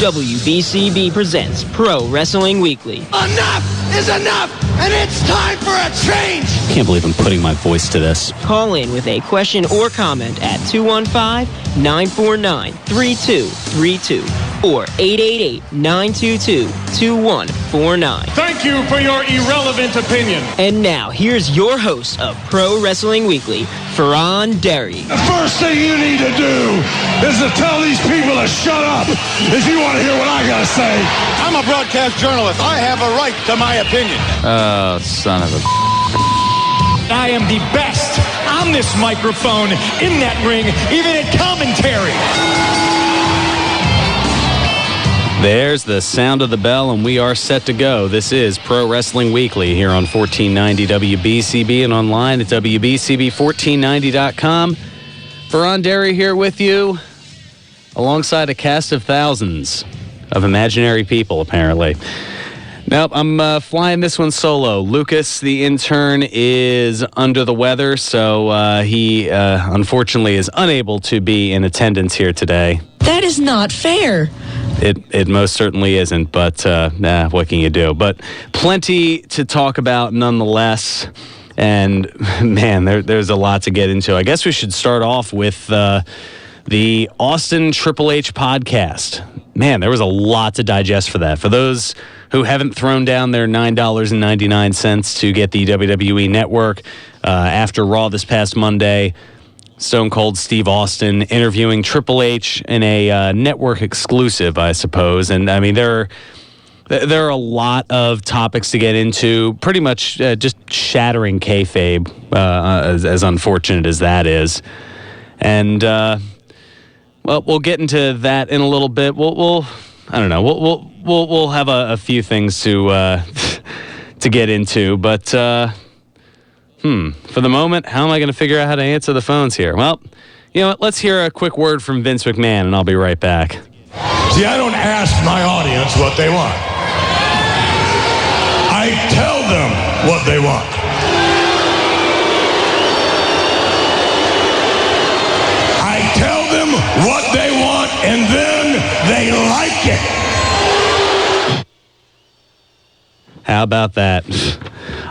WBCB presents Pro Wrestling Weekly. Enough is enough, and it's time for a change! I can't believe I'm putting my voice to this. Call in with a question or comment at 215-949-3232 or 888-922-2149. Thank you for your irrelevant opinion. And now, here's your host of Pro Wrestling Weekly, Fearon. The first thing you need to do is to tell these people to shut up if you want to hear what I got to say. I'm a broadcast journalist. I have a right to my opinion. Oh, son of a... I am the best on this microphone, in that ring, even in commentary. There's the sound of the bell, and we are set to go. This is Pro Wrestling Weekly here on 1490 WBCB and online at WBCB1490.com. Fearon Derry here with you, alongside a cast of thousands of imaginary people, apparently. Nope, I'm flying this one solo. Lucas, the intern, is under the weather, so he unfortunately is unable to be in attendance here today. That is not fair. It most certainly isn't, but what can you do? But plenty to talk about nonetheless. And, man, there's a lot to get into. I guess we should start off with the Austin Triple H podcast. Man, there was a lot to digest for that. For those who haven't thrown down their $9.99 to get the WWE Network after Raw this past Monday, Stone Cold Steve Austin interviewing Triple H in a network exclusive, I suppose. And, I mean, there are a lot of topics to get into, pretty much just shattering kayfabe, as unfortunate as that is. And, well, we'll get into that in a little bit. We'll I don't know. We'll have a few things to get into, but for the moment, how am I going to figure out how to answer the phones here? Well, you know what? Let's hear a quick word from Vince McMahon, and I'll be right back. See, I don't ask my audience what they want. I tell them what they want. I tell them what they want, and then they like it. How about that?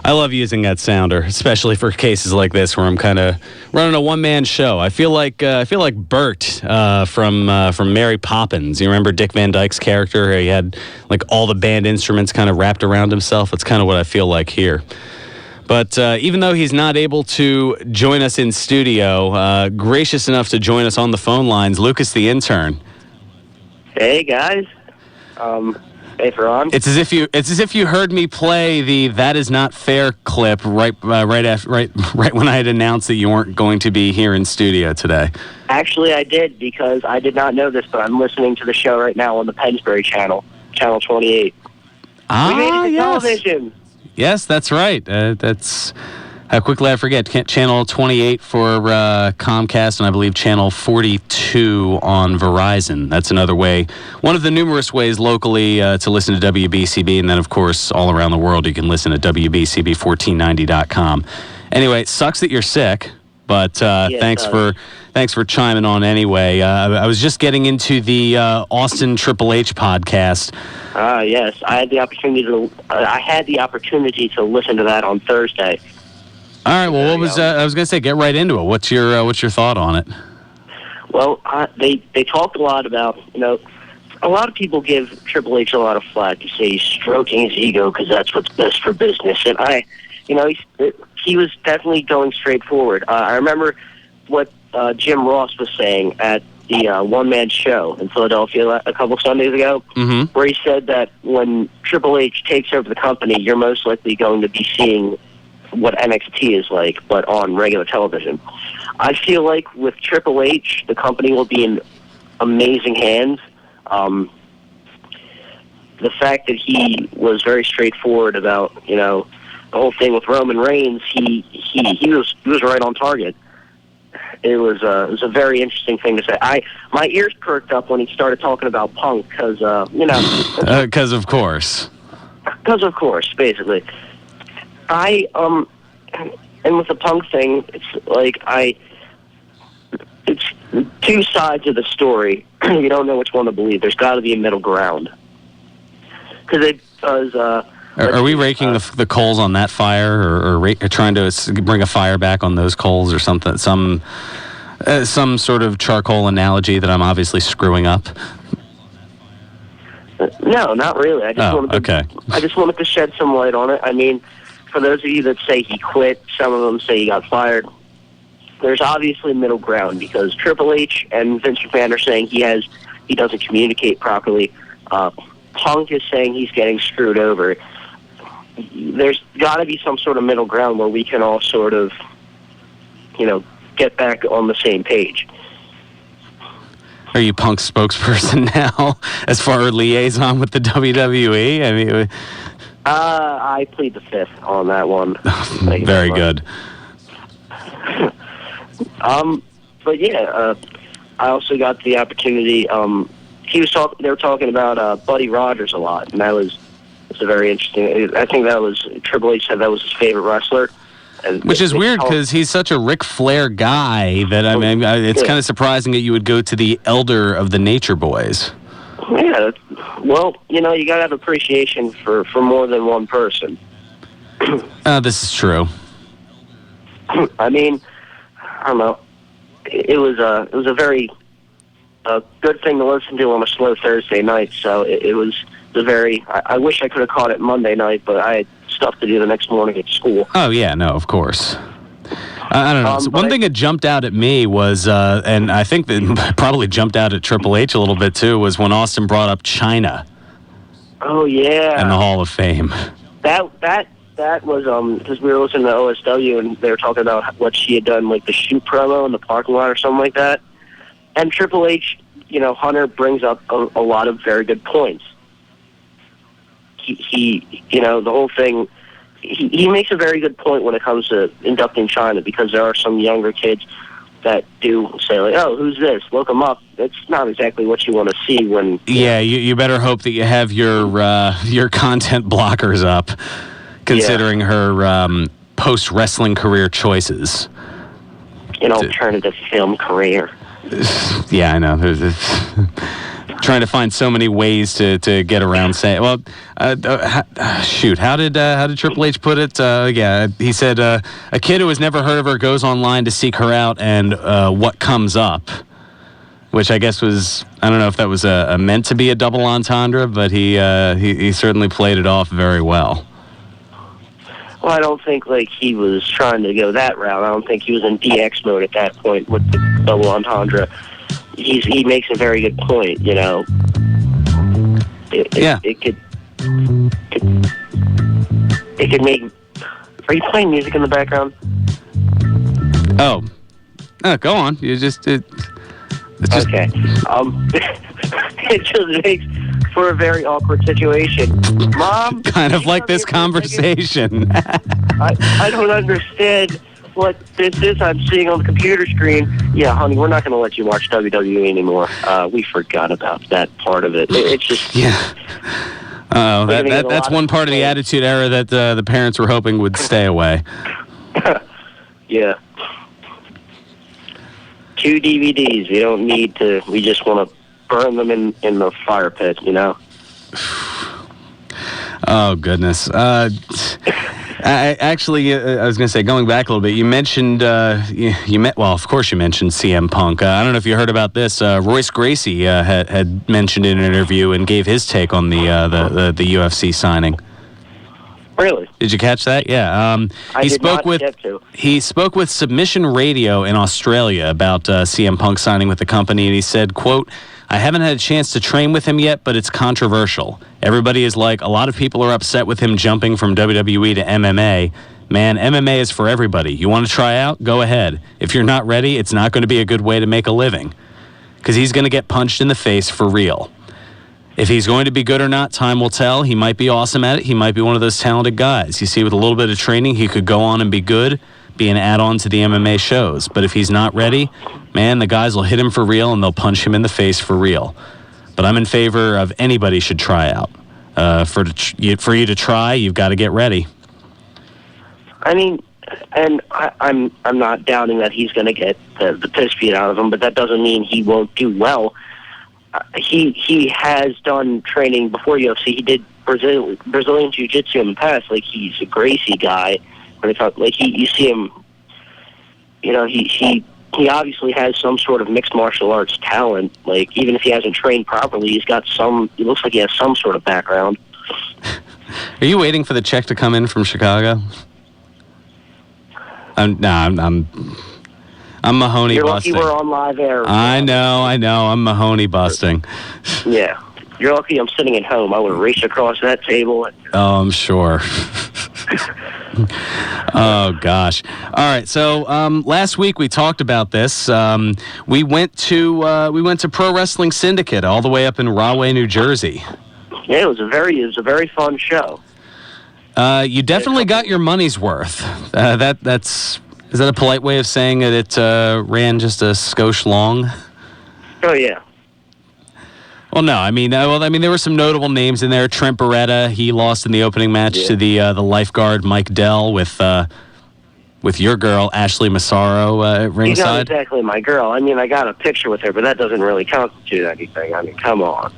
I love using that sounder, especially for cases like this where I'm kind of running a one-man show. I feel like Bert from Mary Poppins. You remember Dick Van Dyke's character? He had like all the band instruments kind of wrapped around himself. That's kind of what I feel like here. But even though he's not able to join us in studio, gracious enough to join us on the phone lines, Lucas the intern. Hey guys. Hey, Fearon. It's as if you heard me play the "That Is Not Fair" clip right when I had announced that you weren't going to be here in studio today. Actually, I did, because I did not know this, but I'm listening to the show right now on the Pennsbury channel, channel 28. We made it to television. Yes, that's right. That's how quickly I forget. Channel 28 for Comcast, and I believe channel 42 on Verizon. That's another way, one of the numerous ways locally to listen to WBCB, and then, of course, all around the world, you can listen at WBCB1490.com. Anyway, it sucks that you're sick, but thanks for chiming on anyway. I was just getting into the Austin Triple H podcast. Yes, I had the opportunity to listen to that on Thursday. All right. Well, I was going to say, get right into it. What's your thought on it? Well, they talked a lot about, a lot of people give Triple H a lot of flack to say he's stroking his ego because that's what's best for business. And he was definitely going straight forward. I remember what Jim Ross was saying at the one-man show in Philadelphia a couple Sundays ago, where he said that when Triple H takes over the company, you're most likely going to be seeing what NXT is like, but on regular television. I feel like with Triple H, the company will be in amazing hands. The fact that he was very straightforward about, the whole thing with Roman Reigns, he was right on target. It was a very interesting thing to say. My ears perked up when he started talking about Punk because because of course, basically. And with the Punk thing, it's like it's two sides of the story. You don't know which one to believe. There's got to be a middle ground. Are we raking the coals on that fire, or trying to bring a fire back on those coals, or something? Some sort of charcoal analogy that I'm obviously screwing up. No, not really. I just wanted to shed some light on it. I mean, for those of you that say he quit, some of them say he got fired. There's obviously middle ground because Triple H and Vince McMahon are saying he doesn't communicate properly. Punk is saying he's getting screwed over. There's got to be some sort of middle ground where we can all sort of, get back on the same page. Are you Punk's spokesperson now, as far as liaison with the WWE? I mean, I plead the fifth on that one. Very good. But yeah, I also got the opportunity. They were talking about Buddy Rogers a lot, and that was a very interesting. I think that was Triple H said that was his favorite wrestler. Which is weird because he's such a Ric Flair guy that it's kind of surprising that you would go to the elder of the Nature Boys. Yeah, well, you gotta have appreciation for more than one person. This is true. I mean, I don't know. It was a very good thing to listen to on a slow Thursday night. So it was a very. I wish I could have caught it Monday night, but I had stuff to do the next morning at school. Oh yeah, no, of course. I don't know. So one thing that jumped out at me was, and I think that probably jumped out at Triple H a little bit too, was when Austin brought up China. Oh yeah. And the Hall of Fame. That was because we were listening to OSW and they were talking about what she had done, like the shoot promo in the parking lot or something like that. And Triple H, Hunter brings up a lot of very good points. He the whole thing. He makes a very good point when it comes to inducting China because there are some younger kids that do say like, "Oh, who's this? Look him up." It's not exactly what you want to see when. Yeah, you better hope that you have your content blockers up, considering her post wrestling career choices. An alternative film career. Yeah, I know. Trying to find so many ways to get around saying, well, shoot, how did Triple H put it? He said, a kid who has never heard of her goes online to seek her out, and what comes up, which I guess was, I don't know if that was meant to be a double entendre, but he certainly played it off very well. Well, I don't think he was trying to go that route. I don't think he was in DX mode at that point with the double entendre. He makes a very good point, It could make. Are you playing music in the background? Oh, go on. It's just. Okay. It just makes for a very awkward situation. Mom, kind of like this conversation. I don't understand what this is I'm seeing on the computer screen. Yeah, honey, we're not going to let you watch WWE anymore. We forgot about that part of it. It's just... Yeah. That's one part of the Attitude Era that the parents were hoping would stay away. Yeah. 2 DVDs. We don't need to... We just want to burn them in the fire pit, Oh, goodness. I was going to say, going back a little bit, you mentioned, of course you mentioned CM Punk. I don't know if you heard about this. Royce Gracie had mentioned in an interview and gave his take on the UFC signing. Really? Did you catch that? Yeah. He spoke with Submission Radio in Australia about CM Punk signing with the company, and he said, quote, "I haven't had a chance to train with him yet, but it's controversial. Everybody is like, a lot of people are upset with him jumping from WWE to MMA. Man, MMA is for everybody. You want to try out? Go ahead. If you're not ready, it's not going to be a good way to make a living. Because he's going to get punched in the face for real. If he's going to be good or not, time will tell. He might be awesome at it. He might be one of those talented guys. You see, with a little bit of training, he could go on and be good, be an add-on to the MMA shows. But if he's not ready, man, the guys will hit him for real and they'll punch him in the face for real. But I'm in favor of anybody should try out. For you to try, you've got to get ready." I mean, and I'm not doubting that he's going to get the piss beat out of him, but that doesn't mean he won't do well. He has done training before UFC. He did Brazilian Jiu-Jitsu in the past. Like, he's a Gracie guy. But you see him, he obviously has some sort of mixed martial arts talent. Like, even if he hasn't trained properly, he looks like he has some sort of background. Are you waiting for the check to come in from Chicago? I'm Mahoney You're busting. lucky we're on live air. I know. I'm Mahoney busting. Yeah. You're lucky I'm sitting at home. I would have raced across that table. Oh, I'm sure. Oh, gosh. All right. So last week we talked about this. We went to Pro Wrestling Syndicate all the way up in Rahway, New Jersey. Yeah, it was a very fun show. You definitely got your money's worth. Is that a polite way of saying that it ran just a skosh long? Oh yeah. Well, no. I mean, there were some notable names in there. Trent Beretta, he lost in the opening match to the lifeguard Mike Dell with your girl Ashley Massaro at ringside. She's not exactly my girl. I mean, I got a picture with her, but that doesn't really constitute anything. I mean, come on.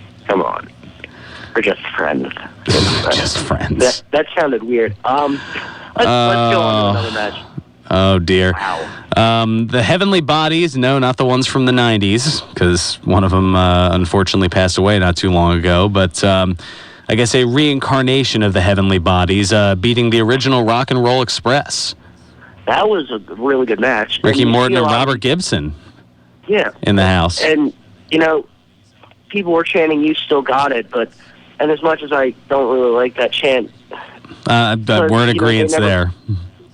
We're just friends. Just friends. That sounded weird. Let's go on to another match. Oh, dear. Wow. The Heavenly Bodies, no, not the ones from the 90s, because one of them unfortunately passed away not too long ago, but I guess a reincarnation of the Heavenly Bodies, beating the original Rock and Roll Express. That was a really good match. Ricky Morton and Robert Gibson. Yeah. In the house. And, people were chanting, "You still got it," and as much as I don't really like that chant... we're in agreement there.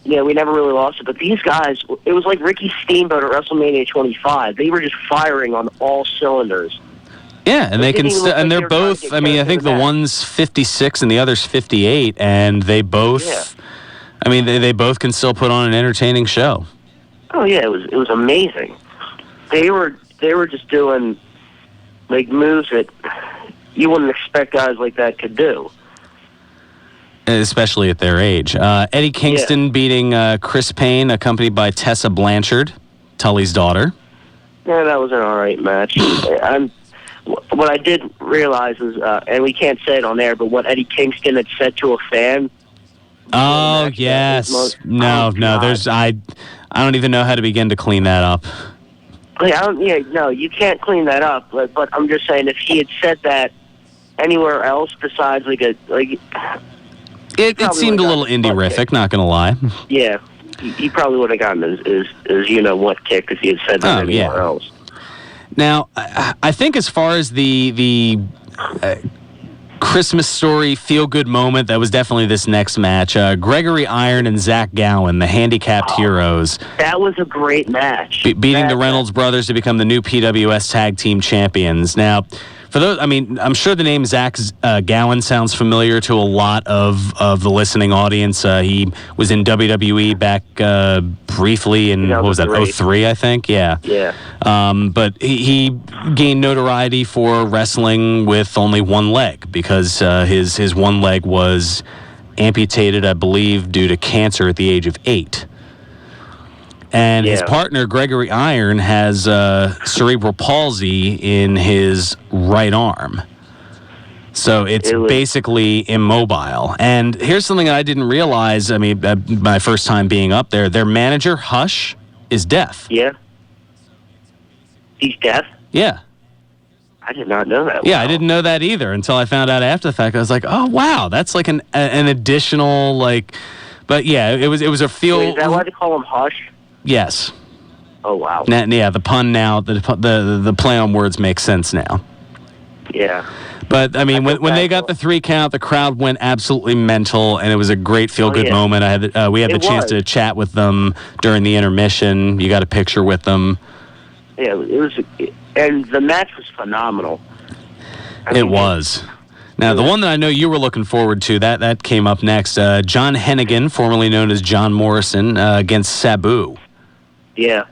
Yeah, we never really lost it. But these guys, it was like Ricky Steamboat at WrestleMania 25. They were just firing on all cylinders. Yeah, and they can and they're both, I mean, I think the one's 56 and the other's 58, and they both, I mean, they both can still put on an entertaining show. Oh yeah, it was amazing. They were just doing like moves that you wouldn't expect guys like that could do. Especially at their age. Eddie Kingston beating Chris Payne, accompanied by Tessa Blanchard, Tully's daughter. Yeah, that was an all right match. What I did realize is, and we can't say it on air, but what Eddie Kingston had said to a fan. Oh, yes. No, I don't even know how to begin to clean that up. No, you can't clean that up. But I'm just saying, if he had said that anywhere else besides It seemed a little indie-rific, not going to lie. Yeah, he probably would have gotten his what kick if he had said that anywhere else. Now, I think as far as the Christmas story feel-good moment, that was definitely this next match. Gregory Iron and Zach Gowen, the handicapped heroes. That was a great match. Beating the Reynolds brothers to become the new PWS Tag Team Champions. Now, for those, I mean, I'm sure the name Zach Gowen sounds familiar to a lot of the listening audience. He was in WWE back briefly in, what was that, 03, I think? Yeah. Yeah. But he gained notoriety for wrestling with only one leg because his one leg was amputated, I believe, due to cancer at the age of 8. And his partner, Gregory Iron, has cerebral palsy in his right arm. So it's basically immobile. And here's something that I didn't realize, I mean, my first time being up there. Their manager, Hush, is deaf. Yeah. He's deaf? Yeah. I did not know that. Yeah, I didn't know that either until I found out after the fact. I was like, oh, wow, that's like an additional, like... But yeah, it was a feel... Wait, is that why they call him Hush? Yes. Oh, wow. Yeah, the pun now, the play on words makes sense now. Yeah. But, I mean, when they got the 3 count, the crowd went absolutely mental, and it and it was a great feel-good moment. We had the chance to chat with them during the intermission. You got a picture with them. Yeah, it was, and the match was phenomenal. It was. Now, the one that I know you were looking forward to, that came up next. John Hennigan, formerly known as John Morrison, against Sabu. Yeah.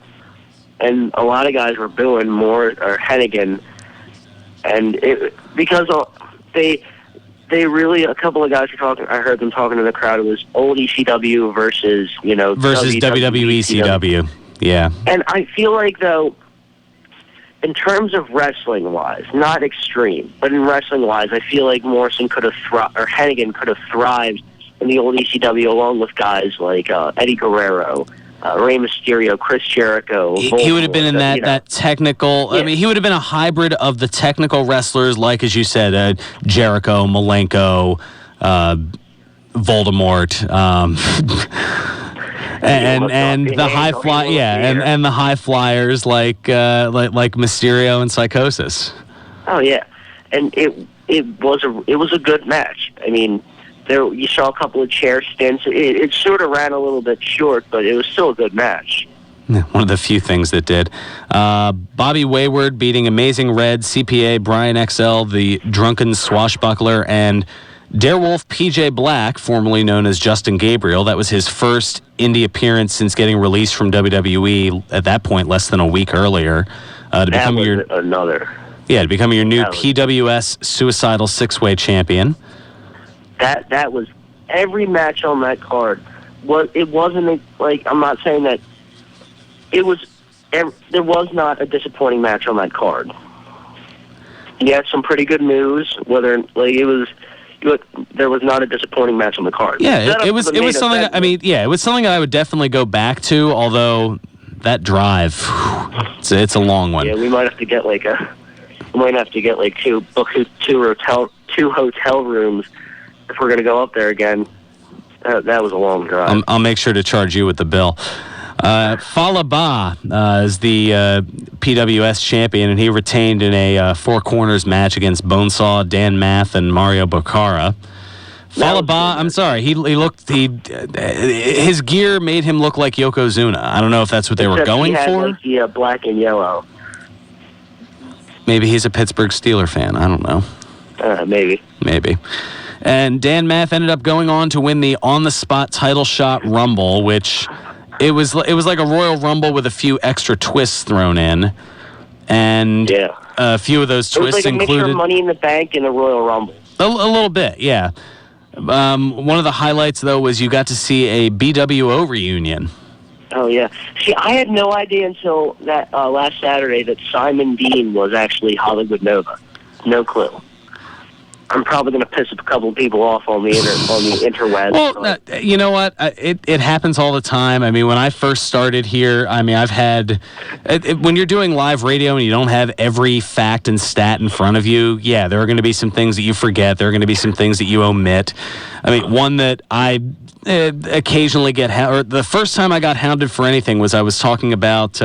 And a lot of guys were booing Hennigan, and because they really, a couple of guys were talking, I heard them talking to the crowd, it was old ECW versus, versus WWE CW. Yeah. And I feel like, though, in terms of wrestling-wise, not extreme, but in wrestling-wise, I feel like Morrison could have or Hennigan could have thrived in the old ECW along with guys like Eddie Guerrero, Rey Mysterio, Chris Jericho. He would have been in that technical. Yeah. I mean, he would have been a hybrid of the technical wrestlers, like as you said, Jericho, Malenko, Voldemort, and the high fly, and the high flyers like Mysterio and Psychosis. Oh yeah, and it was a good match. I mean, there you saw a couple of chair stints. It sort of ran a little bit short, but it was still a good match. One of the few things that did. Bobby Wayward beating Amazing Red, CPA, Brian XL, the Drunken Swashbuckler, and Darewolf PJ Black, formerly known as Justin Gabriel. That was his first indie appearance since getting released from WWE at that point, less than a week earlier. To become your new PWS Suicidal Six-Way Champion. That was every match on that card. It wasn't like, I'm not saying that it was. There was not a disappointing match on that card. He had some pretty good moves. There was not a disappointing match on the card. Yeah, it was something. It was something I would definitely go back to. Although that drive, it's a long one. Yeah, we might have to get two hotel rooms if we're going to go up there again. That was a long drive. I'll make sure to charge you with the bill. Falaba is the PWS champion, and he retained in a Four Corners match against Bonesaw, Dan Math, and Mario Boccara. Falaba, I'm sorry, his gear made him look like Yokozuna. I don't know if that's what they were going for. Like the black and yellow. Maybe he's a Pittsburgh Steelers fan. I don't know. Maybe. And Dan Math ended up going on to win the on-the-spot title shot Rumble, which it was like a Royal Rumble with a few extra twists thrown in, and a few of those twists included. It was like a mixture of Money in the Bank and a Royal Rumble. A little bit, yeah. One of the highlights, though, was you got to see a BWO reunion. Oh, yeah. See, I had no idea until that last Saturday that Simon Dean was actually Hollywood Nova. No clue. I'm probably going to piss a couple of people off on the interwebs. Well, you know what? It happens all the time. I mean, when I first started here, I've had... when you're doing live radio and you don't have every fact and stat in front of you, yeah, there are going to be some things that you forget. There are going to be some things that you omit. I mean, one that I occasionally get... the first time I got hounded for anything was I was talking about...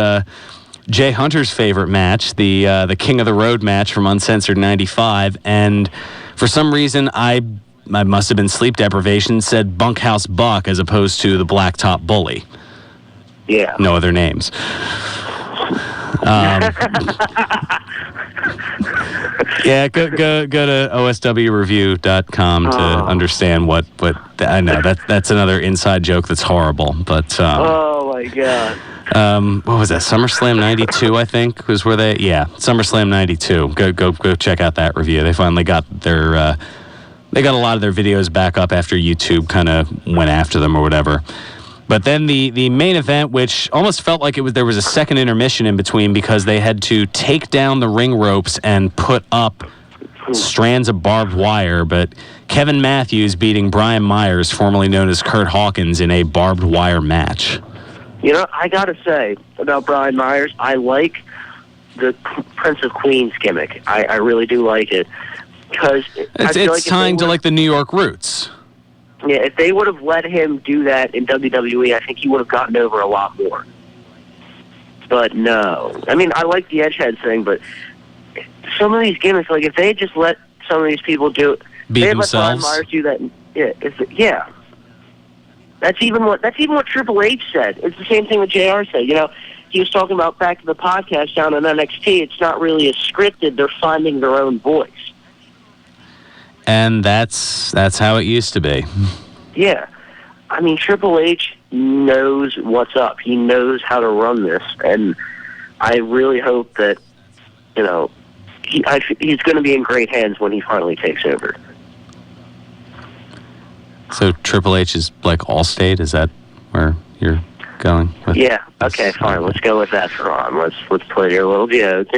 Jay Hunter's favorite match, the King of the Road match from Uncensored 95, and for some reason I must have been sleep deprivation, said Bunkhouse Buck as opposed to the Blacktop Bully. Yeah. No other names. Yeah, go to oswreview.com to understand what I know. That's another inside joke that's horrible, but oh my God. What was that? SummerSlam 92, I think, was where they... Yeah, SummerSlam 92. Go check out that review. They finally got their... they got a lot of their videos back up after YouTube kind of went after them or whatever. But then the main event, which almost felt like there was a second intermission in between because they had to take down the ring ropes and put up strands of barbed wire, but Kevin Matthews beating Brian Myers, formerly known as Kurt Hawkins, in a barbed wire match. You know, I got to say about Brian Myers, I like the Prince of Queens gimmick. I really do like it. Because it's tying to like the New York roots. Yeah, if they would have let him do that in WWE, I think he would have gotten over a lot more. But no. I mean, I like the Edgehead thing, but some of these gimmicks, like if they had just let some of these people do it, beat themselves. Let Brian Myers do that. Yeah. That's even what Triple H said. It's the same thing that JR said. You know, he was talking about back to the podcast down on NXT. It's not really as scripted. They're finding their own voice. And that's how it used to be. Yeah. I mean, Triple H knows what's up. He knows how to run this. And I really hope that, you know, he's going to be in great hands when he finally takes over. So Triple H is like Allstate? Is that where you're going? Yeah. Okay. Fine. Let's go with that, Fearon. Let's play your little joke.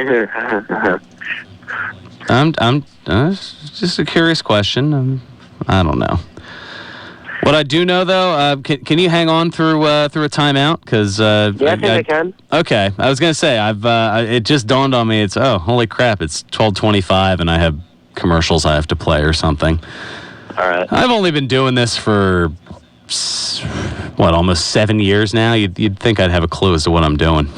I'm just a curious question. I don't know. What I do know, though, can you hang on through a timeout? Because yeah, I think I can. Okay, I was gonna say it just dawned on me. It's holy crap! It's 12:25, and I have commercials I have to play or something. All right. I've only been doing this for almost 7 years now. You'd think I'd have a clue as to what I'm doing.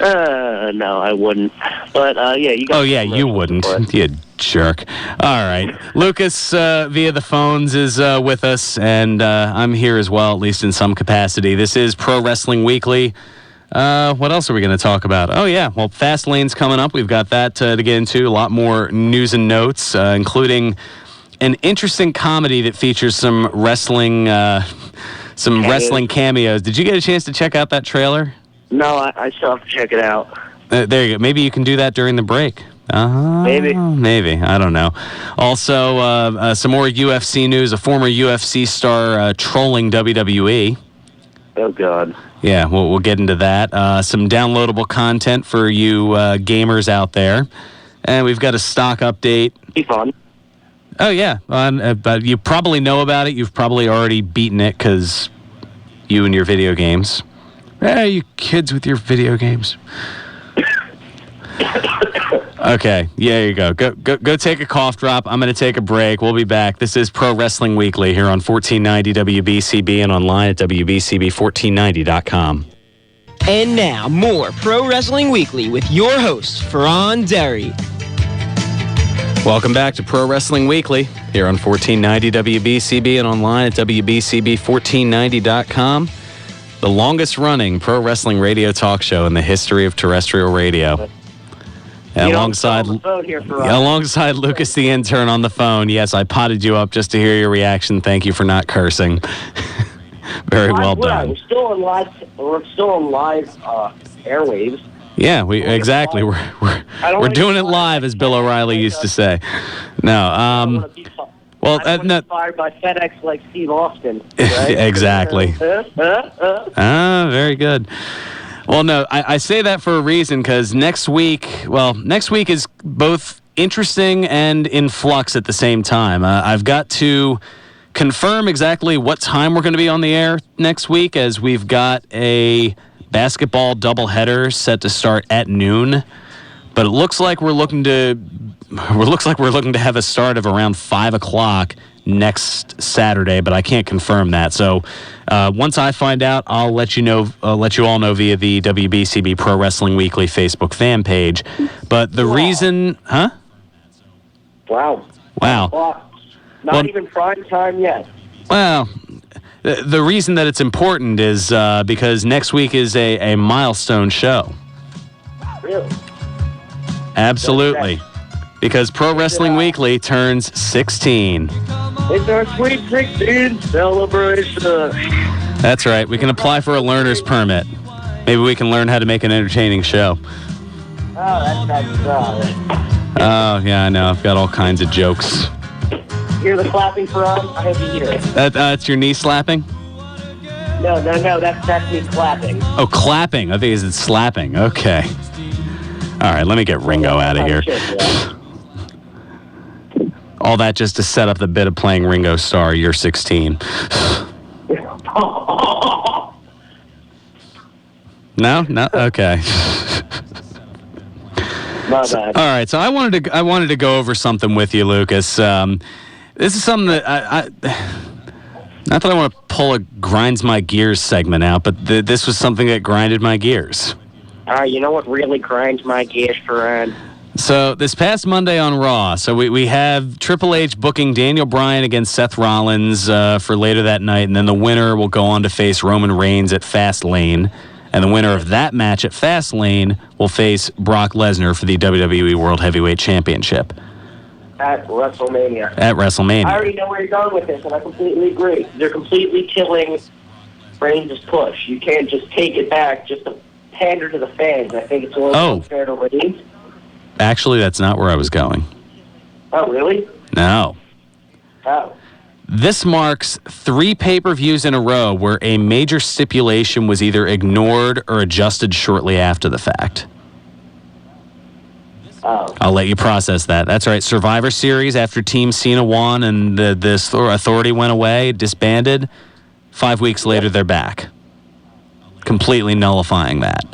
No, I wouldn't. But yeah, you. Oh yeah, you wouldn't. You jerk. All right, Lucas via the phones is with us, and I'm here as well, at least in some capacity. This is Pro Wrestling Weekly. What else are we going to talk about? Oh yeah, well, Fast Lane's coming up. We've got that to get into. A lot more news and notes, including an interesting comedy that features some wrestling cameos. Did you get a chance to check out that trailer? No, I still have to check it out. There you go. Maybe you can do that during the break. Maybe. I don't know. Also, some more UFC news. A former UFC star trolling WWE. Oh, God. Yeah, we'll get into that. Some downloadable content for you gamers out there. And we've got a stock update. Be fun. Oh, yeah. But you probably know about it. You've probably already beaten it because you and your video games. Hey, you kids with your video games. Okay, yeah, there you go. Go take a cough drop. I'm going to take a break. We'll be back. This is Pro Wrestling Weekly here on 1490 WBCB and online at WBCB1490.com. And now, more Pro Wrestling Weekly with your host, Fearon Derry. Welcome back to Pro Wrestling Weekly here on 1490 WBCB and online at WBCB1490.com. The longest-running pro wrestling radio talk show in the history of terrestrial radio. Alongside Lucas the Intern on the phone. Yes, I potted you up just to hear your reaction. Thank you for not cursing. Very well done. We're still on live airwaves. Yeah, exactly. We're doing it live, as Bill O'Reilly used to say. No, well, inspired by FedEx like Steve Austin. Right? Exactly. Very good. Well, no, I say that for a reason because next week is both interesting and in flux at the same time. I've got to confirm exactly what time we're going to be on the air next week, as we've got a basketball doubleheader set to start at noon. But it looks like we're looking to have a start of around 5 o'clock next Saturday, but I can't confirm that. So once I find out, I'll let you know. I'll let you all know via the WBCB Pro Wrestling Weekly Facebook fan page. But the reason, huh? Wow. Not even prime time yet. Well, the reason that it's important is because next week is a milestone show. Really? Absolutely. Because Pro Wrestling Weekly turns 16. It's our Sweet 16 celebration. That's right. We can apply for a learner's permit. Maybe we can learn how to make an entertaining show. Oh, yeah, I know. I've got all kinds of jokes. Hear the clapping, Fearon? I hope you hear it. That's your knee slapping? No. That's me clapping. Oh, clapping. I think it's slapping. Okay. All right, let me get Ringo out of here. All that just to set up the bit of playing Ringo Starr, You're 16. No? Okay. My bad. All right, so I wanted to go over something with you, Lucas. This is something that I not that I want to pull a grinds my gears segment out, but this was something that grinded my gears. You know what really grinds my gears, Fearon? So this past Monday on Raw, so we have Triple H booking Daniel Bryan against Seth Rollins for later that night, and then the winner will go on to face Roman Reigns at Fast Lane, and the winner of that match at Fast Lane will face Brock Lesnar for the WWE World Heavyweight Championship. At WrestleMania. I already know where you're going with this, and I completely agree. They're completely killing Reigns' push. You can't just take it back just to pander to the fans. I think it's a little unfair to Reigns. Actually, that's not where I was going. Oh, really? No. Oh. This marks 3 pay-per-views in a row where a major stipulation was either ignored or adjusted shortly after the fact. Oh. I'll let you process that. That's right. Survivor Series, after Team Cena won and this authority went away, disbanded, 5 weeks later they're back. Completely nullifying that.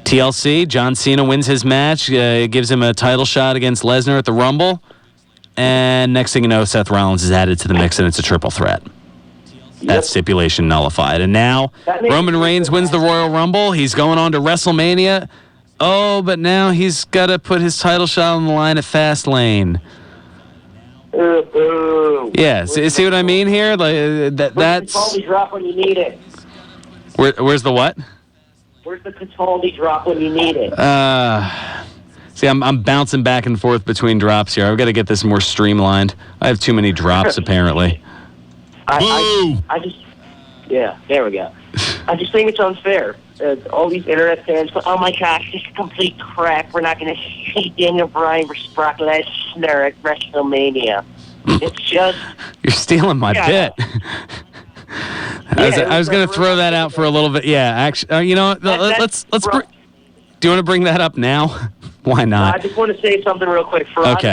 TLC, John Cena wins his match, gives him a title shot against Lesnar at the Rumble, and next thing you know, Seth Rollins is added to the mix and it's a triple threat. That stipulation nullified. And now Roman Reigns wins the Royal Rumble. He's going on to WrestleMania. Oh, but now he's got to put his title shot on the line at Fast Lane. Yeah, see what I mean here? Like that's. Where's the Cataldi drop when you need it? Where's the what? Where's the Cataldi drop when you need it? See, I'm bouncing back and forth between drops here. I've got to get this more streamlined. I have too many drops apparently. I just. Yeah, there we go. I just think it's unfair. All these internet fans, oh my gosh, this is complete crap. We're not going to see Daniel Bryan versus Brock Lesnar at WrestleMania. It's just... You're stealing my bit. I was going to throw that out for a little bit. Yeah, actually, you know what? Let's do you want to bring that up now? Why not? I just want to say something real quick. For us,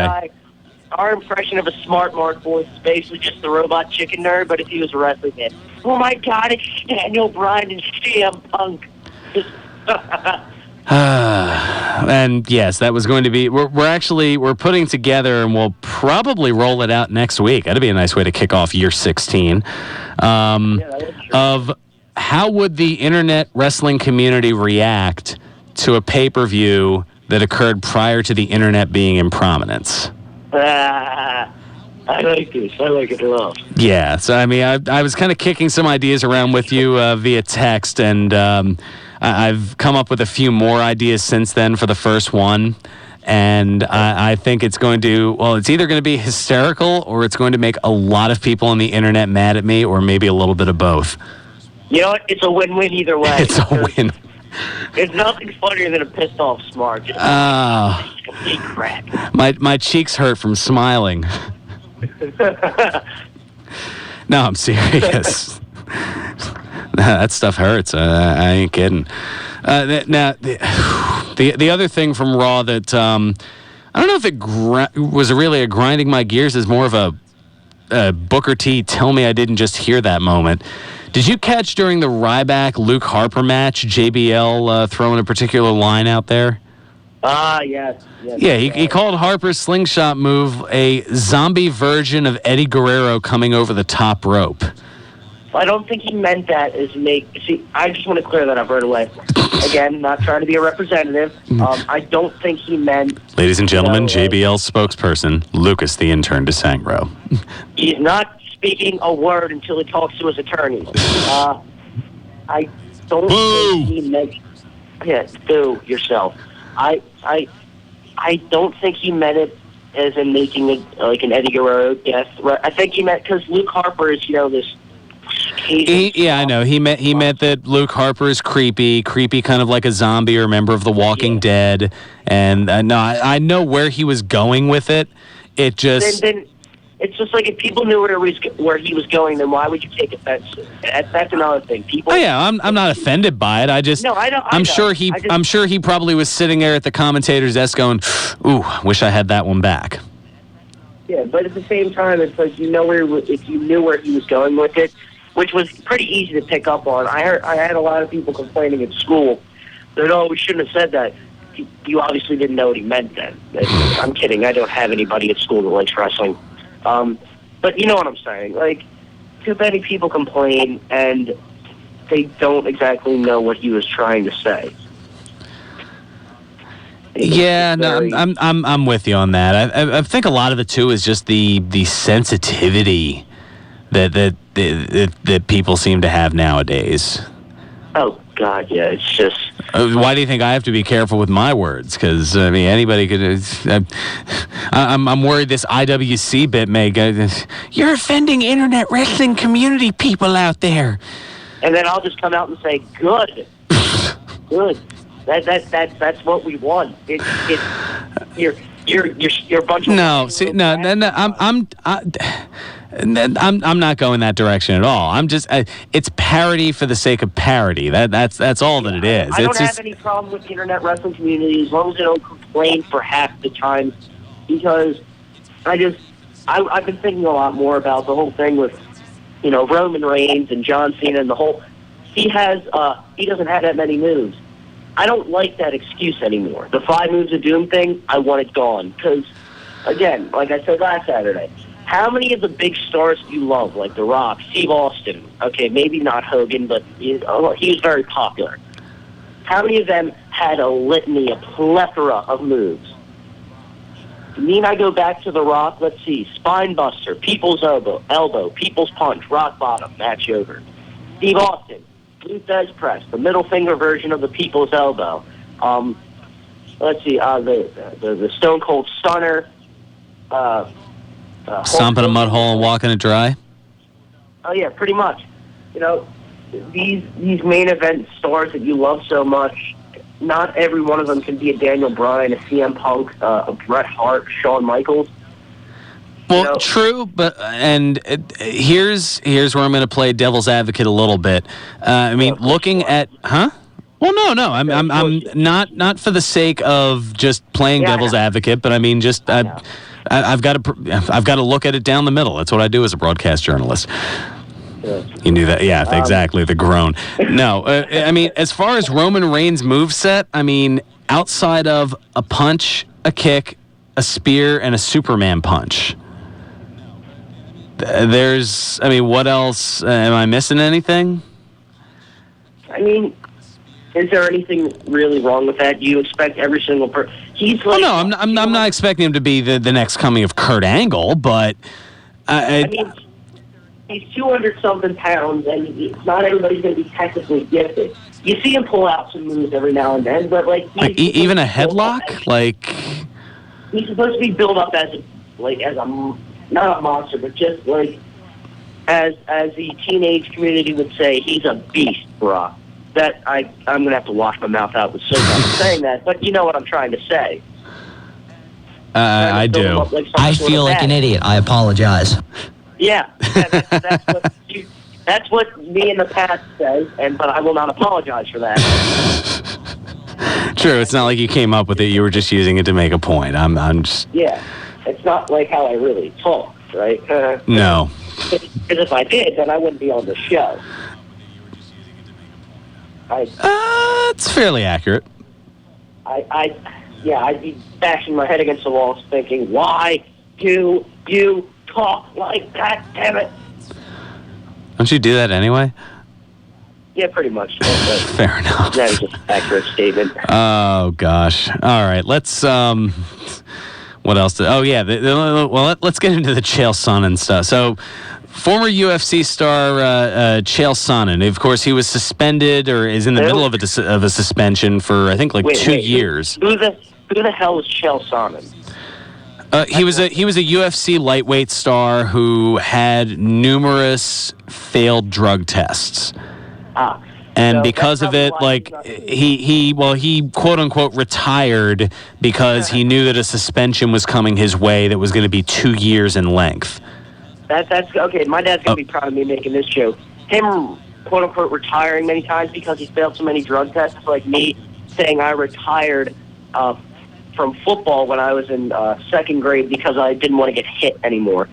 our impression of a smart Mark voice is basically just the robot chicken nerd, but if he was a wrestling fan. Oh my God, it's Daniel Bryan and CM Punk. And yes, that was going to be. We're putting together, and we'll probably roll it out next week. That'd be a nice way to kick off year 16. Of how would the internet wrestling community react to a pay-per-view that occurred prior to the internet being in prominence? I like this. I like it a lot. Yeah, so I mean, I was kind of kicking some ideas around with you via text, and I've come up with a few more ideas since then for the first one. And I think it's going to, well, it's either going to be hysterical or it's going to make a lot of people on the internet mad at me, or maybe a little bit of both. You know what? It's a win-win either way. It's a win. There's nothing funnier than a pissed off smart. Just complete crap. My cheeks hurt from smiling. No, I'm serious. That stuff hurts. I ain't kidding. Now, the other thing from Raw that I don't know if it was really a grinding my gears, is more of a Booker T tell me I didn't just hear that moment. Did you catch during the Ryback-Luke Harper match, JBL throwing a particular line out there? Yes. Yeah, he called Harper's slingshot move a zombie version of Eddie Guerrero coming over the top rope. I don't think he meant that as see, I just want to clear that up right away. Again, not trying to be a representative. I don't think he meant... Ladies and gentlemen, JBL's spokesperson, Lucas the Intern DeSangro. He's not speaking a word until he talks to his attorney. I don't think he meant... Yeah, do yourself. I don't think he meant it as in making it like an Eddie Guerrero death. I think he meant because Luke Harper is, this... I know. He meant that Luke Harper is creepy kind of like a zombie or a member of The Walking Dead. And no, I know where he was going with it. It just... Then it's just like if people knew where he was going, then why would you take offense? That's another thing. People. Oh yeah, I'm not offended by it. I just... No, I don't. I'm sure he probably was sitting there at the commentator's desk going, "Ooh, wish I had that one back." Yeah, but at the same time, it's like if you knew where he was going with it, which was pretty easy to pick up on. I had a lot of people complaining at school that, oh, we shouldn't have said that. You obviously didn't know what he meant then. I'm kidding. I don't have anybody at school that likes wrestling. But you know what I'm saying. Like, too many people complain, and they don't exactly know what he was trying to say. Yeah, no, I'm with you on that. I think a lot of it, too, is just the sensitivity that people seem to have nowadays. Oh God, yeah, it's just. Why do you think I have to be careful with my words? Because I mean, anybody could. I'm worried this IWC bit may go. You're offending internet wrestling community people out there. And then I'll just come out and say, good, good. That's what we want. You're a bunch of. No, see, no. I'm not going that direction at all. I'm just it's parody for the sake of parody. That's all that it is. I don't have any problem with the internet wrestling community as long as they don't complain for half the time, because I've been thinking a lot more about the whole thing with Roman Reigns and John Cena and the whole. He doesn't have that many moves. I don't like that excuse anymore. The 5 moves of doom thing, I want it gone. Because, again, like I said last Saturday, how many of the big stars do you love, like The Rock, Steve Austin? Okay, maybe not Hogan, but he was very popular. How many of them had a litany, a plethora of moves? I mean, I go back to The Rock. Let's see. Spine Buster, People's Elbow, People's Punch, Rock Bottom, match over. Steve Austin, Blue Fez Press, the middle finger version of the People's Elbow. Let's see. The Stone Cold Stunner. Stomping a mud hole and walking it dry. Oh yeah, pretty much. These main event stars that you love so much, not every one of them can be a Daniel Bryan, a CM Punk, a Bret Hart, Shawn Michaels. Well, true, but here's where I'm going to play devil's advocate a little bit. I mean, looking at, huh? Well, no, I'm not for the sake of just playing devil's advocate, but I mean, just I've got to look at it down the middle. That's what I do as a broadcast journalist. You knew that, yeah, exactly. The groan. No, I mean, as far as Roman Reigns' moveset, I mean, outside of a punch, a kick, a spear, and a Superman punch. What else? Am I missing anything? I mean, is there anything really wrong with that? Do you expect every single person? I'm not expecting him to be the next coming of Kurt Angle, but I mean, he's 200-something pounds, and not everybody's going to be technically gifted. You see him pull out some moves every now and then, but even a headlock, he's supposed to be built up as a not a monster, but just as the teenage community would say, he's a beast, Brock. That I'm going to have to wash my mouth out with soap after saying that, but you know what I'm trying to say. I do. I feel like an idiot. I apologize. Yeah, that's what me in the past says, but I will not apologize for that. True, it's not like you came up with it. You were just using it to make a point. I'm just... Yeah, it's not like how I really talk, right? No. Because if I did, then I wouldn't be on the show. It's fairly accurate. I'd be bashing my head against the wall thinking, why do you talk like that, damn it? Don't you do that anyway? Yeah, pretty much. Fair enough. That is just an accurate statement. Oh, gosh. All right, let's, what else? Let's get into the Chael Sonnen stuff. So, former UFC star Chael Sonnen, of course, he was suspended or is in the middle of a suspension for, I think, 2 years. Who the hell is Chael Sonnen? He was a UFC lightweight star who had numerous failed drug tests. And so because of it, he quote unquote retired because he knew that a suspension was coming his way that was going to be 2 years in length. That's okay. My dad's gonna be proud of me making this joke. Him quote unquote retiring many times because he failed so many drug tests. It's like me saying I retired from football when I was in second grade because I didn't want to get hit anymore.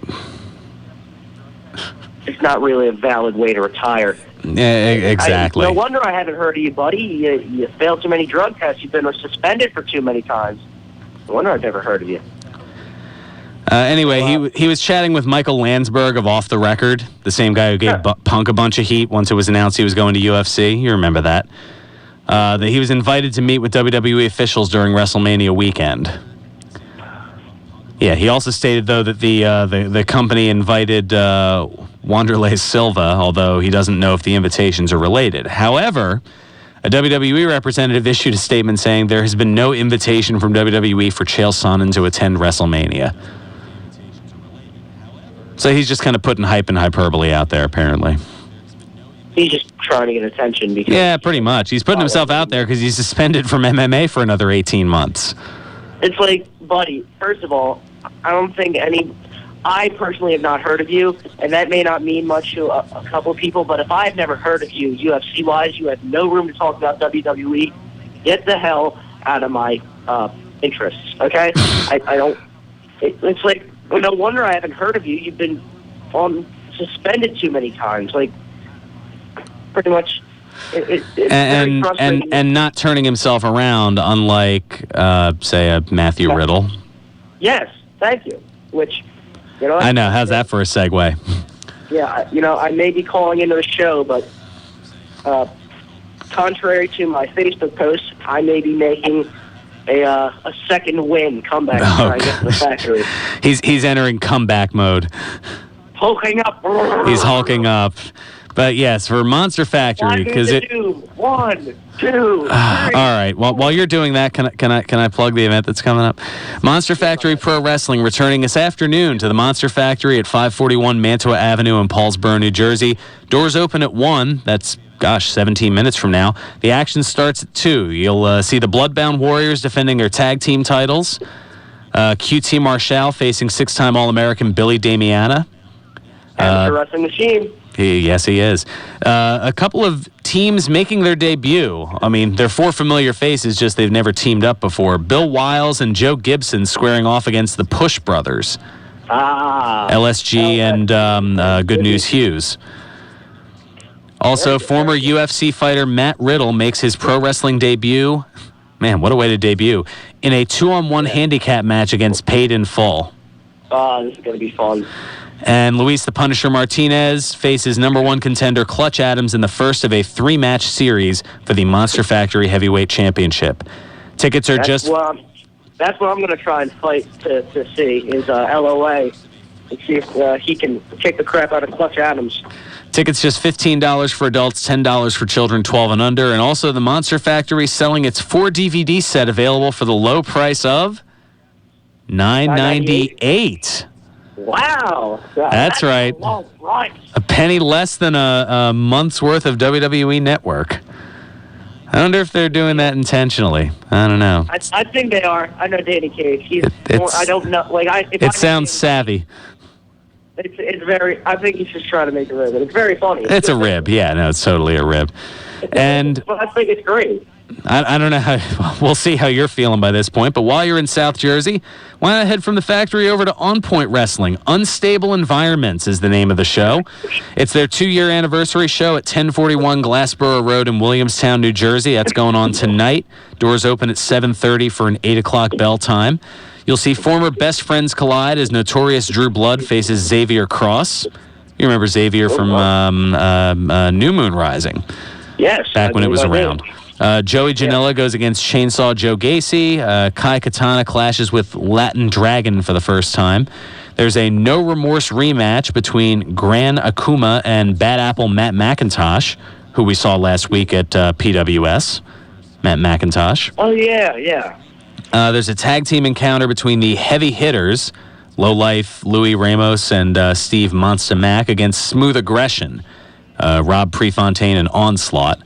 It's not really a valid way to retire. Yeah, exactly. No wonder I haven't heard of you, buddy. You failed too many drug tests. You've been suspended for too many times. No wonder I've never heard of you. Anyway, he was chatting with Michael Landsberg of Off the Record, the same guy who gave Punk a bunch of heat once it was announced he was going to UFC. You remember that. That he was invited to meet with WWE officials during WrestleMania weekend. Yeah, he also stated, though, that the company invited Wanderlei Silva, although he doesn't know if the invitations are related. However, a WWE representative issued a statement saying there has been no invitation from WWE for Chael Sonnen to attend WrestleMania. So he's just kind of putting hype and hyperbole out there, apparently. He's just trying to get attention. Because yeah, pretty much. He's putting himself out there because he's suspended from MMA for another 18 months. It's like, buddy, first of all, I don't think I personally have not heard of you, and that may not mean much to a couple of people, but if I've never heard of you, UFC-wise, you have no room to talk about WWE. Get the hell out of my interests, okay? I don't... It's like, no wonder I haven't heard of you. You've been suspended too many times. Like, pretty much... It's very frustrating. And not turning himself around, unlike, say, a Matthew Riddle. Yes, thank you. Which... I know. How's that for a segue? Yeah, I may be calling into the show, but contrary to my Facebook post, I may be making a second win comeback to try and get to the factory. He's entering comeback mode. Hulking up. He's hulking up. But yes, for Monster Factory, because it. 1, 2, 3. All right. Well, while you're doing that, can I plug the event that's coming up? Monster Factory Pro Wrestling returning this afternoon to the Monster Factory at 541 Mantua Avenue in Paulsboro, New Jersey. Doors open at 1. That's 17 minutes from now. The action starts at 2. You'll see the Bloodbound Warriors defending their tag team titles. QT Marshall facing 6-time All-American Billy Damiana. Amateur Wrestling Machine. Yes, he is. A couple of teams making their debut. I mean, they're 4 familiar faces, just they've never teamed up before. Bill Wiles and Joe Gibson squaring off against the Push Brothers. LSG and Good News Hughes. Also, former UFC fighter Matt Riddle makes his pro wrestling debut. Man, what a way to debut. In a 2-on-1 handicap match against Paid in Full. This is going to be fun. And Luis the Punisher Martinez faces number 1 contender Clutch Adams in the first of a 3-match series for the Monster Factory Heavyweight Championship. Tickets are that's what I'm going to try and fight to see is LOA and see if he can kick the crap out of Clutch Adams. Tickets just $15 for adults, $10 for children 12 and under. And also the Monster Factory selling its 4 DVD set available for the low price of $9.98. Wow. That's right. A penny less than a month's worth of WWE Network. I wonder if they're doing that intentionally. I don't know. I think they are. I know Danny Cage. I don't know. It sounds savvy. It's very. I think he's just trying to make a rib. It's very funny. It's a rib. Yeah, no, it's totally a rib. And I think it's great. I don't know how. We'll see how you're feeling by this point. But while you're in South Jersey, why not head from the factory over to On Point Wrestling? Unstable Environments is the name of the show. It's their 2-year anniversary show at 1041 Glassboro Road in Williamstown, New Jersey. That's going on tonight. Doors open at 7:30 for an 8 o'clock bell time. You'll see former best friends collide as Notorious Drew Blood faces Xavier Cross. You remember Xavier from New Moon Rising? Yes. Back when it was around. Joey Janela goes against Chainsaw Joe Gacy. Kai Katana clashes with Latin Dragon for the first time. There's a No Remorse rematch between Gran Akuma and Bad Apple Matt McIntosh, who we saw last week at PWS. Matt McIntosh. Oh, yeah. There's a tag team encounter between the Heavy Hitters, Low Life, Louis Ramos, and Steve Monster Mac against Smooth Aggression, Rob Prefontaine and Onslaught.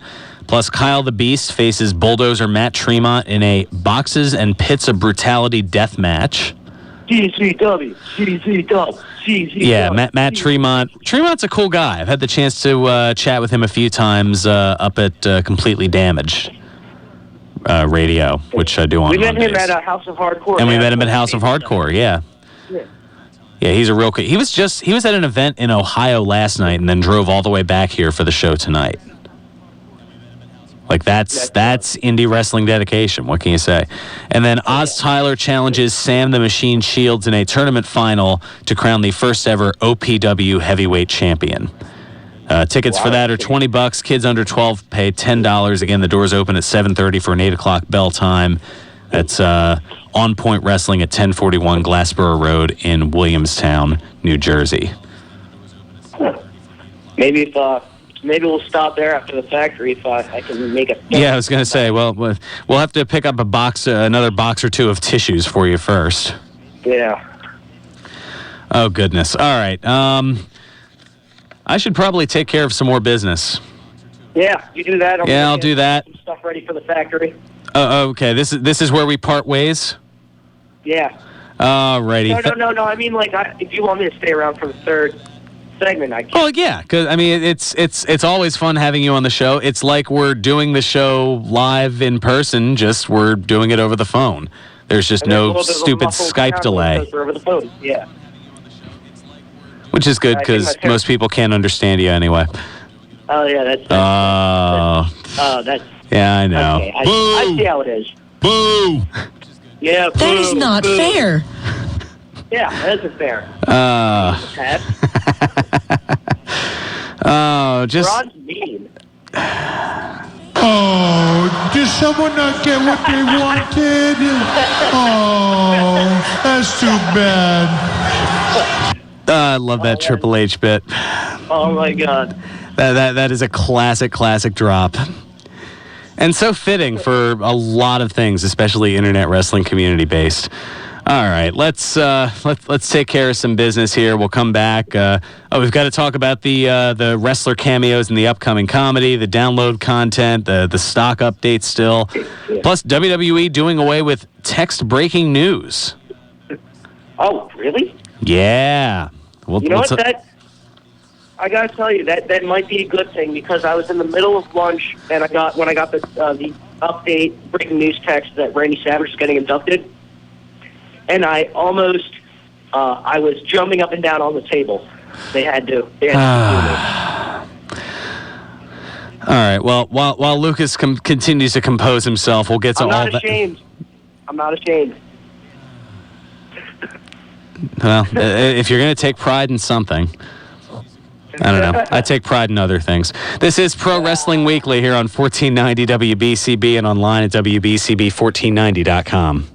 Plus, Kyle the Beast faces Bulldozer Matt Tremont in a Boxes and Pits of Brutality death match. GCW. Yeah, Matt Tremont. Tremont's a cool guy. I've had the chance to chat with him a few times up at Completely Damaged radio, which I do on Mondays. We met him at House of Hardcore. And we met him at House of Hardcore, yeah. Yeah, he's a real kid. He was at an event in Ohio last night and then drove all the way back here for the show tonight. Like, that's indie wrestling dedication. What can you say? And then Oz Tyler challenges Sam the Machine Shields in a tournament final to crown the first ever OPW heavyweight champion. Tickets for that are $20. Kids under 12 pay $10. Again, the doors open at 7:30 for an 8 o'clock bell time. That's On Point Wrestling at 1041 Glassboro Road in Williamstown, New Jersey. Maybe we'll stop there after the factory if I can make it. Yeah, I was going to say, well, we'll have to pick up another box or two of tissues for you first. Yeah. Oh, goodness. All right. I should probably take care of some more business. Yeah, you do that. I'll do that. Some stuff ready for the factory. Okay. This is where we part ways? Yeah. Alrighty. No. I mean, like, if you want me to stay around for the third segment, I can. Well, yeah, because I mean, it's always fun having you on the show. It's like we're doing the show live in person, just we're doing it over the phone. There's just no stupid Skype delay. Over the phone, yeah. Which is good because most people can't understand you anyway. Oh yeah, that's. Yeah, I know. Okay, I see how it is. Boo! Yeah. Boo, That is not fair. Yeah, that isn't fair. Just. Ron's mean. Oh, did someone not get what they wanted? Oh, that's too bad. I love that Triple H bit. Oh my God. That is a classic drop. And so fitting for a lot of things, especially internet wrestling community based. All right, let's take care of some business here. We'll come back. We've got to talk about the wrestler cameos in the upcoming comedy, the download content, the stock updates still, plus WWE doing away with text breaking news. Oh, really? Yeah. You know what? I gotta tell you that might be a good thing because I was in the middle of lunch and when I got the update breaking news text that Randy Savage is getting inducted, and I almost I was jumping up and down on the table. They had to do this. All right. Well, while Lucas continues to compose himself, we'll get to all that. I'm not ashamed. Well, if you're going to take pride in something, I don't know. I take pride in other things. This is Pro Wrestling Weekly here on 1490 WBCB and online at WBCB1490.com.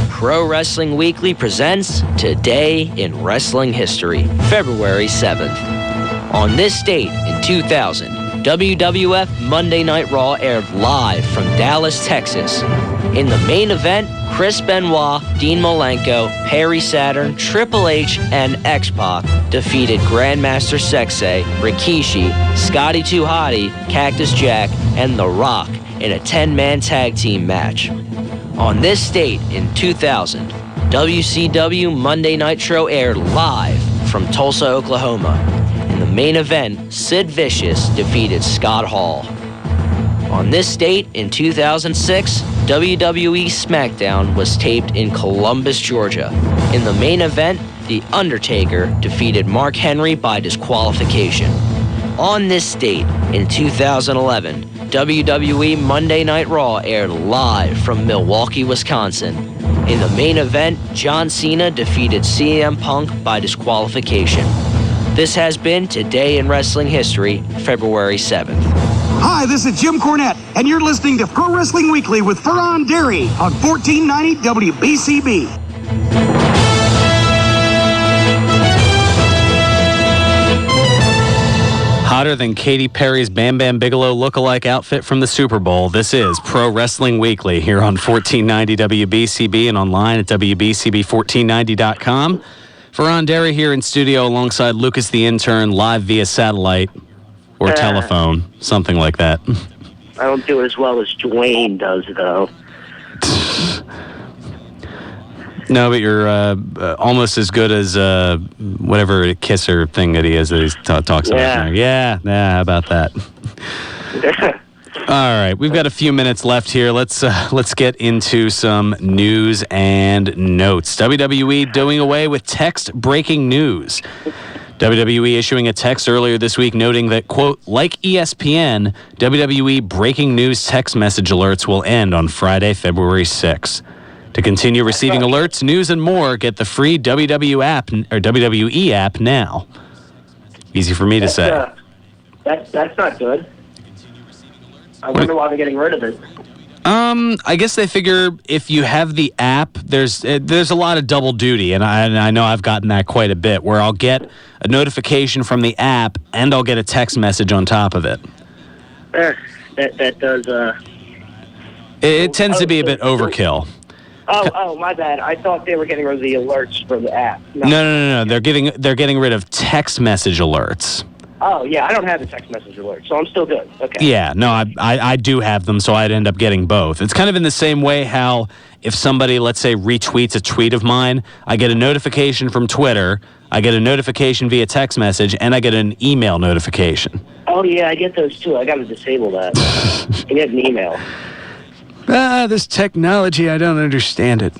Pro Wrestling Weekly presents Today in Wrestling History, February 7th. On this date in 2000, WWF Monday Night Raw aired live from Dallas, Texas. In the main event, Chris Benoit, Dean Malenko, Perry Saturn, Triple H, and X-Pac defeated Grandmaster Sexay, Rikishi, Scotty 2 Hotty, Cactus Jack, and The Rock in a 10-man tag team match. On this date in 2000, WCW Monday Nitro aired live from Tulsa, Oklahoma. In the main event, Sid Vicious defeated Scott Hall. On this date in 2006, WWE SmackDown was taped in Columbus, Georgia. In the main event, The Undertaker defeated Mark Henry by disqualification. On this date in 2011, WWE Monday Night Raw aired live from Milwaukee, Wisconsin. In the main event, John Cena defeated CM Punk by disqualification. This has been Today in Wrestling History, February 7th. Hi, this is Jim Cornette, and you're listening to Pro Wrestling Weekly with Fearon Derry on 1490 WBCB. Hotter than Katy Perry's Bam Bam Bigelow lookalike outfit from the Super Bowl. This is Pro Wrestling Weekly here on 1490 WBCB and online at WBCB1490.com. Fearon Derry here in studio alongside Lucas the Intern, live via satellite or telephone, something like that. I don't do it as well as Dwayne does, though. No, but you're almost as good as whatever kisser thing that he is that he talks about. Yeah, how about that? All right, we've got a few minutes left here. Let's get into some news and notes. WWE doing away with text breaking news. WWE issuing a text earlier this week noting that, quote, like ESPN, WWE breaking news text message alerts will end on Friday, February 6th. To continue receiving alerts, news, and more, get the free WWE app now. Easy for me to say. That's not good. I wonder why they're getting rid of it. I guess they figure if you have the app, there's a lot of double duty, and I know I've gotten that quite a bit, where I'll get a notification from the app and I'll get a text message on top of it. That does. It tends to be a bit overkill. Oh, my bad. I thought they were getting rid of the alerts for the app. No. They're getting rid of text message alerts. Oh, yeah, I don't have the text message alert, so I'm still good. Okay. Yeah, no, I do have them, so I'd end up getting both. It's kind of in the same way how if somebody, let's say, retweets a tweet of mine, I get a notification from Twitter, I get a notification via text message, and I get an email notification. Oh, yeah, I get those, too. I got to disable that. I get an email. This technology, I don't understand it.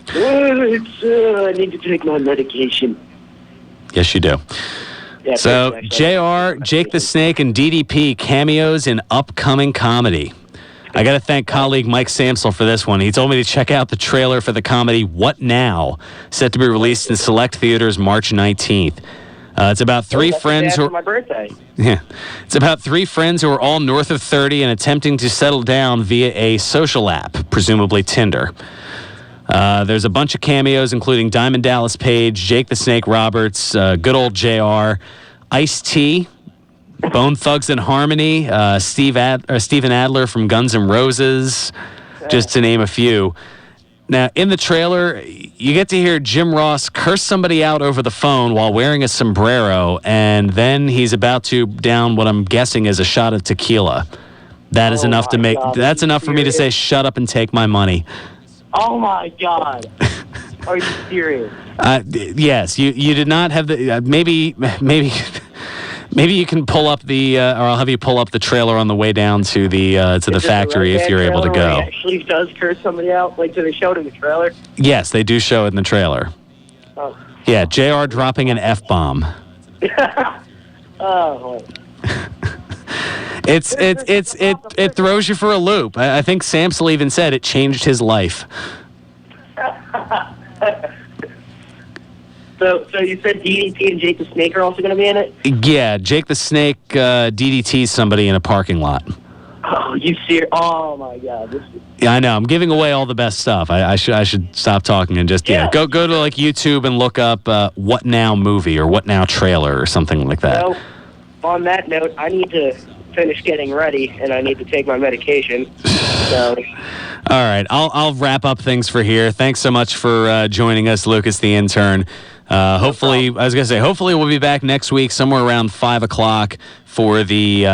I need to take my medication. Yes, you do. Yeah, So, JR, Jake the Snake, and DDP cameos in upcoming comedy. I got to thank colleague Mike Samsel for this one. He told me to check out the trailer for the comedy What Now, set to be released in select theaters March 19th. It's about three friends who... my birthday. Yeah. It's about three friends who are all north of 30 and attempting to settle down via a social app, presumably Tinder. There's a bunch of cameos, including Diamond Dallas Page, Jake the Snake Roberts, good old JR, Ice-T, Bone Thugs and Harmony, Steven Adler from Guns N' Roses, just to name a few. Now, in the trailer, you get to hear Jim Ross curse somebody out over the phone while wearing a sombrero, and then he's about to down what I'm guessing is a shot of tequila. That is enough to make. That's enough for me to say, "Shut up and take my money." Oh my God! Are you serious? Yes, you did not have the. Maybe you can pull up the, or I'll have you pull up the trailer on the way down to the factory if you're able to go. He actually does curse somebody out. Like, do they show it in the trailer? Yes, they do show it in the trailer. Oh. Yeah, JR dropping an F-bomb. Oh. It throws you for a loop. I think Samsel even said it changed his life. So you said DDT and Jake the Snake are also going to be in it? Yeah, Jake the Snake DDT's somebody in a parking lot. Oh, you serious? Oh my God! Yeah, I know. I'm giving away all the best stuff. I should stop talking and just go to like YouTube and look up What Now movie or What Now trailer or something like that. So, on that note, I need to finish getting ready and I need to take my medication. So. All right, I'll wrap up things for here. Thanks so much for joining us, Lucas the Intern. Hopefully we'll be back next week somewhere around 5:00 for the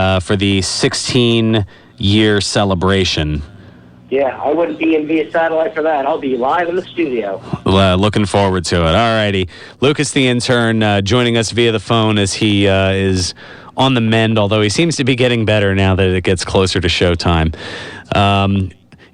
16-year celebration. Yeah, I wouldn't be in via satellite for that. I'll be live in the studio. Looking forward to it. All righty, Lucas the Intern joining us via the phone as he is on the mend, although he seems to be getting better now that it gets closer to showtime.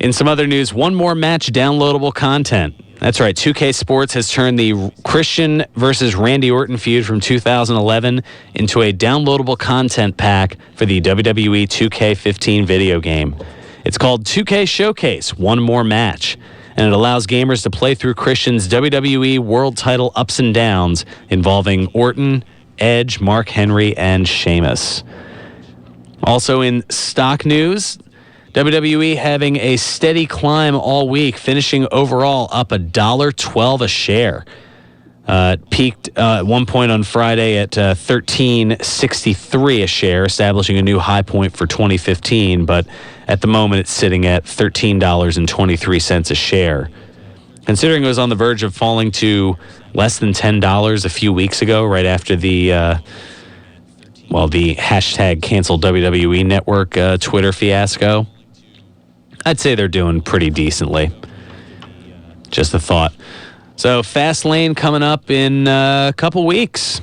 In some other news, one more match downloadable content. That's right, 2K Sports has turned the Christian versus Randy Orton feud from 2011 into a downloadable content pack for the WWE 2K15 video game. It's called 2K Showcase, One More Match, and it allows gamers to play through Christian's WWE World Title ups and downs involving Orton, Edge, Mark Henry, and Sheamus. Also in stock news, WWE having a steady climb all week, finishing overall up $1.12 a share. Peaked at one point on Friday at $13.63 a share, establishing a new high point for 2015, but at the moment it's sitting at $13.23 a share. Considering it was on the verge of falling to less than $10 a few weeks ago, right after the hashtag cancel WWE Network Twitter fiasco, I'd say they're doing pretty decently. Just a thought. So Fast Lane coming up in a couple weeks.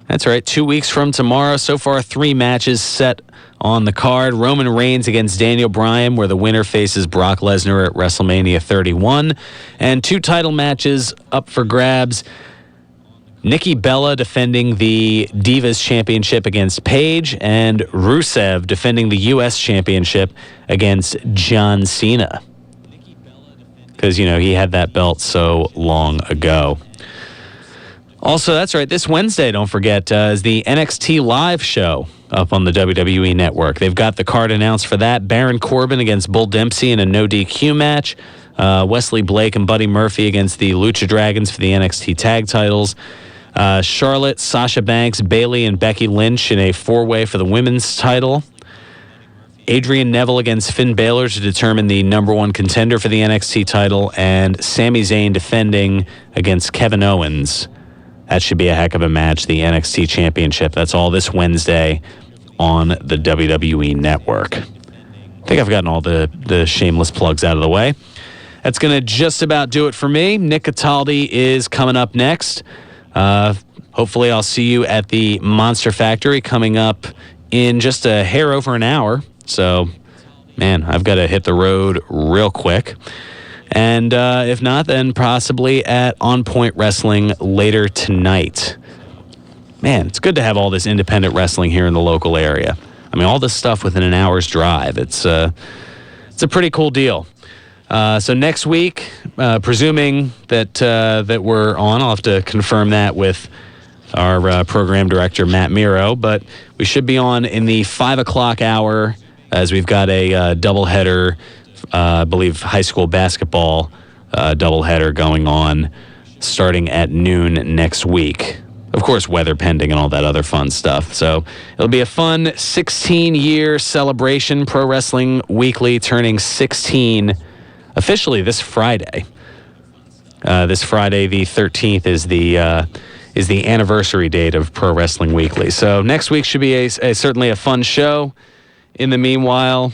That's right, 2 weeks from tomorrow. So far, 3 matches set on the card. Roman Reigns against Daniel Bryan, where the winner faces Brock Lesnar at WrestleMania 31. And 2 title matches up for grabs. Nikki Bella defending the Divas Championship against Paige, and Rusev defending the U.S. Championship against John Cena. Because, he had that belt so long ago. Also, that's right, this Wednesday, don't forget, is the NXT Live show up on the WWE Network. They've got the card announced for that. Baron Corbin against Bull Dempsey in a no DQ match. Wesley Blake and Buddy Murphy against the Lucha Dragons for the NXT tag titles. Charlotte, Sasha Banks, Bayley, and Becky Lynch in a 4-way for the women's title. Adrian Neville against Finn Balor to determine the number 1 contender for the NXT title. And Sami Zayn defending against Kevin Owens That should be a heck of a match, the NXT Championship. That's all this Wednesday on the WWE Network. I think I've gotten all the shameless plugs out of the way. That's going to just about do it for me. Nick Cataldi is coming up next. Hopefully I'll see you at the Monster Factory coming up in just a hair over an hour. So, man, I've got to hit the road real quick. And if not, then possibly at On Point Wrestling later tonight. Man, it's good to have all this independent wrestling here in the local area. I mean, all this stuff within an hour's drive. It's a pretty cool deal. So next week, presuming that we're on, I'll have to confirm that with our program director, Matt Miro, but we should be on in the 5 o'clock hour as we've got a doubleheader, I believe high school basketball doubleheader going on starting at noon next week. Of course, weather pending and all that other fun stuff. So it'll be a fun 16-year celebration. Pro Wrestling Weekly turning 16 officially this Friday. This Friday, the 13th, is the anniversary date of Pro Wrestling Weekly. So next week should be certainly a fun show. In the meanwhile,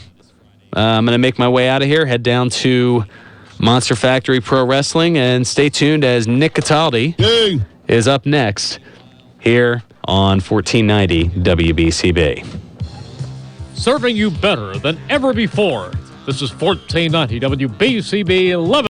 I'm going to make my way out of here, head down to Monster Factory Pro Wrestling, and stay tuned as Nick Cataldi is up next here on 1490 WBCB. Serving you better than ever before. This is 1490 WBCB 11.